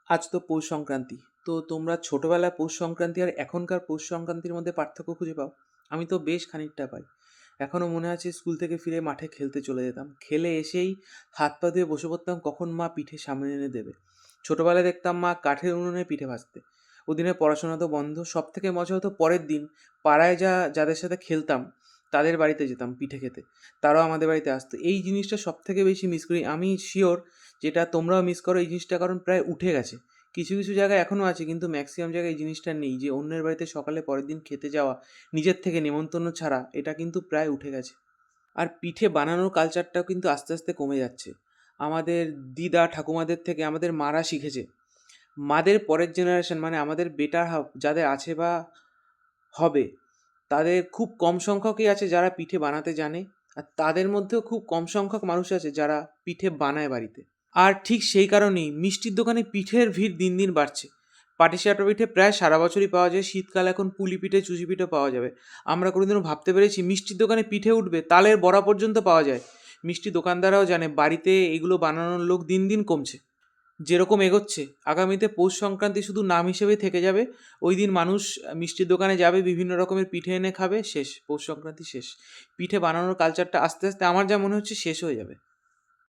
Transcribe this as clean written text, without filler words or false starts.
আজ তো পৌষ সংক্রান্তি। তো তোমরা ছোটবেলায় পৌষ সংক্রান্তি আর এখনকার পৌষ সংক্রান্তির মধ্যে পার্থক্য খুঁজে পাও? আমি তো বেশ খানিকটা পাই। এখনও মনে আছে স্কুল থেকে ফিরে মাঠে খেলতে চলে যেতাম। খেলে এসেই হাত পা ধুয়ে বসে পড়তাম কখন মা পিঠে সামনে এনে দেবে। ছোটবেলায় দেখতাম মা কাঠের উনুনে পিঠে ভাজতে। ওদিনে পড়াশোনা তো বন্ধ। সবথেকে মজা হতো পরের দিন পাড়ায় যাদের সাথে খেলতাম তাদের বাড়িতে যেতাম পিঠে খেতে। তারাও আমাদের বাড়িতে আসতো। এই জিনিসটা সবথেকে বেশি মিস করি। আমি শিওর যেটা তোমরাও মিস করো এই জিনিসটা, কারণ প্রায় উঠে গেছে। কিছু কিছু জায়গায় এখনও আছে কিন্তু ম্যাক্সিমাম জায়গায় এই জিনিসটা নেই, যে অন্যের বাড়িতে সকালে পরের দিন খেতে যাওয়া নিজের থেকে নেমন্তন্ন ছাড়া, এটা কিন্তু প্রায় উঠে গেছে। আর পিঠে বানানোর কালচারটাও কিন্তু আস্তে আস্তে কমে যাচ্ছে। আমাদের দিদা ঠাকুমাদের থেকে আমাদের মারা শিখেছে। মাদের পরের জেনারেশন মানে আমাদের বেটার যাদের আছে বা হবে, তাদের খুব কম সংখ্যকই আছে যারা পিঠে বানাতে জানে। আর তাদের মধ্যেও খুব কম সংখ্যক মানুষ আছে যারা পিঠে বানায় বাড়িতে। আর ঠিক সেই কারণেই মিষ্টির দোকানে পিঠের ভিড় দিন দিন বাড়ছে। পাটিসাপটা পিঠে প্রায় সারা বছরই পাওয়া যায়। শীতকালে এখন পুলি পিঠে চুষি পিঠে পাওয়া যাবে। আমরা কোনোদিনও ভাবতে পেরেছি মিষ্টির দোকানে পিঠে উঠবে? তালের বড়া পর্যন্ত পাওয়া যায়। মিষ্টি দোকানদাররাও জানে বাড়িতে এগুলো বানানোর লোক দিন দিন কমছে। যেরকম এগোচ্ছে আগামীতে পৌষ সংক্রান্তি শুধু নাম হিসেবেই থেকে যাবে। ওই দিন মানুষ মিষ্টির দোকানে যাবে, বিভিন্ন রকমের পিঠে এনে খাবে, শেষ, পৌষ সংক্রান্তি শেষ। পিঠে বানানোর কালচারটা আস্তে আস্তে আমার যা মনে হচ্ছে শেষ হয়ে যাবে।